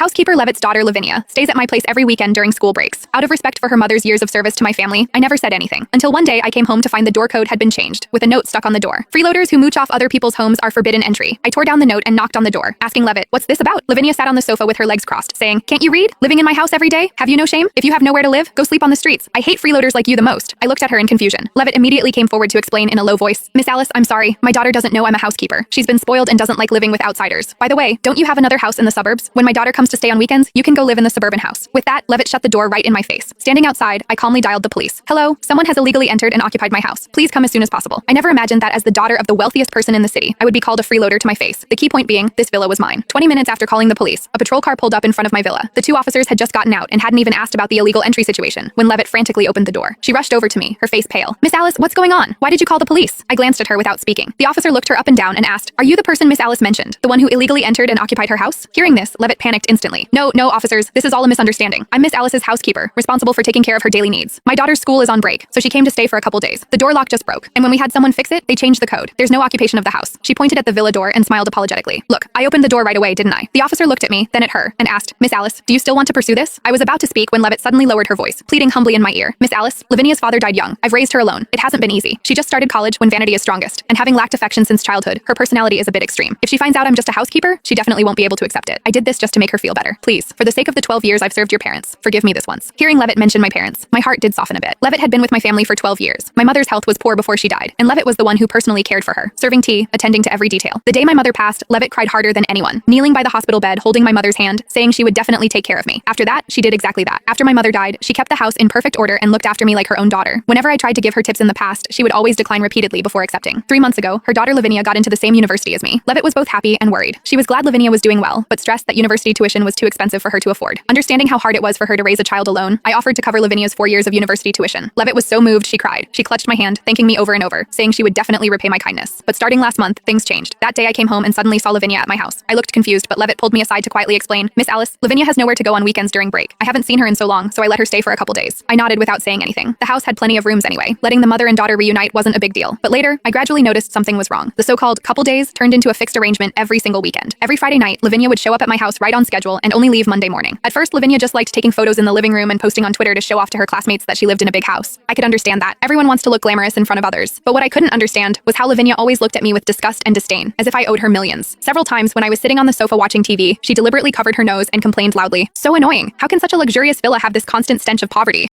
Housekeeper Levitt's daughter Lavinia stays at my place every weekend during school breaks. Out of respect for her mother's years of service to my family, I never said anything. Until one day I came home to find the door code had been changed, with a note stuck on the door. Freeloaders who mooch off other people's homes are forbidden entry. I tore down the note and knocked on the door, asking Levitt, "What's this about?" Lavinia sat on the sofa with her legs crossed, saying, "Can't you read? Living in my house every day? Have you no shame? If you have nowhere to live, go sleep on the streets. I hate freeloaders like you the most." I looked at her in confusion. Levitt immediately came forward to explain in a low voice, "Miss Alice, I'm sorry. My daughter doesn't know I'm a housekeeper. She's been spoiled and doesn't like living with outsiders. By the way, don't you have another house in the suburbs? When my daughter comes to stay on weekends, you can go live in the suburban house." With that, Levitt shut the door right in my face. Standing outside, I calmly dialed the police. "Hello, someone has illegally entered and occupied my house. Please come as soon as possible." I never imagined that as the daughter of the wealthiest person in the city, I would be called a freeloader to my face. The key point being, this villa was mine. 20 minutes after calling the police, a patrol car pulled up in front of my villa. The two officers had just gotten out and hadn't even asked about the illegal entry situation when Levitt frantically opened the door. She rushed over to me, her face pale. "Miss Alice, what's going on? Why did you call the police?" I glanced at her without speaking. The officer looked her up and down and asked, "Are you the person Miss Alice mentioned? The one who illegally entered and occupied her house?" Hearing this, Levitt panicked instantly. No, officers, this is all a misunderstanding. I'm Miss Alice's housekeeper, responsible for taking care of her daily needs. My daughter's school is on break, so she came to stay for a couple days. The door lock just broke, and when we had someone fix it, they changed the code. There's no occupation of the house." She pointed at the villa door and smiled apologetically. "Look, I opened the door right away, didn't I?" The officer looked at me, then at her, and asked, "Miss Alice, do you still want to pursue this?" I was about to speak when Levitt suddenly lowered her voice, pleading humbly in my ear. "Miss Alice, Lavinia's father died young. I've raised her alone. It hasn't been easy. She just started college when vanity is strongest, and having lacked affection since childhood, her personality is a bit extreme. If she finds out I'm just a housekeeper, she definitely won't be able to accept it. I did this just to make her feel better. Please, for the sake of the 12 years I've served your parents, forgive me this once." Hearing Levitt mention my parents, my heart did soften a bit. Levitt had been with my family for 12 years. My mother's health was poor before she died, and Levitt was the one who personally cared for her, serving tea, attending to every detail. The day my mother passed, Levitt cried harder than anyone, kneeling by the hospital bed, holding my mother's hand, saying she would definitely take care of me. After that, she did exactly that. After my mother died, she kept the house in perfect order and looked after me like her own daughter. Whenever I tried to give her tips in the past, she would always decline repeatedly before accepting. 3 months ago, her daughter Lavinia got into the same university as me. Levitt was both happy and worried. She was glad Lavinia was doing well, but stressed that university tuition was too expensive for her to afford. Understanding how hard it was for her to raise a child alone, I offered to cover Lavinia's 4 years of university tuition. Levitt was so moved she cried. She clutched my hand, thanking me over and over, saying she would definitely repay my kindness. But starting last month, things changed. That day I came home and suddenly saw Lavinia at my house. I looked confused, but Levitt pulled me aside to quietly explain, "Miss Alice, Lavinia has nowhere to go on weekends during break. I haven't seen her in so long, so I let her stay for a couple days." I nodded without saying anything. The house had plenty of rooms anyway. Letting the mother and daughter reunite wasn't a big deal. But later, I gradually noticed something was wrong. The so-called couple days turned into a fixed arrangement every single weekend. Every Friday night, Lavinia would show up at my house right on schedule and only leave Monday morning. At first, Lavinia just liked taking photos in the living room and posting on Twitter to show off to her classmates that she lived in a big house. I could understand that. Everyone wants to look glamorous in front of others. But what I couldn't understand was how Lavinia always looked at me with disgust and disdain, as if I owed her millions. Several times when I was sitting on the sofa watching TV, she deliberately covered her nose and complained loudly, "So annoying. How can such a luxurious villa have this constant stench of poverty?"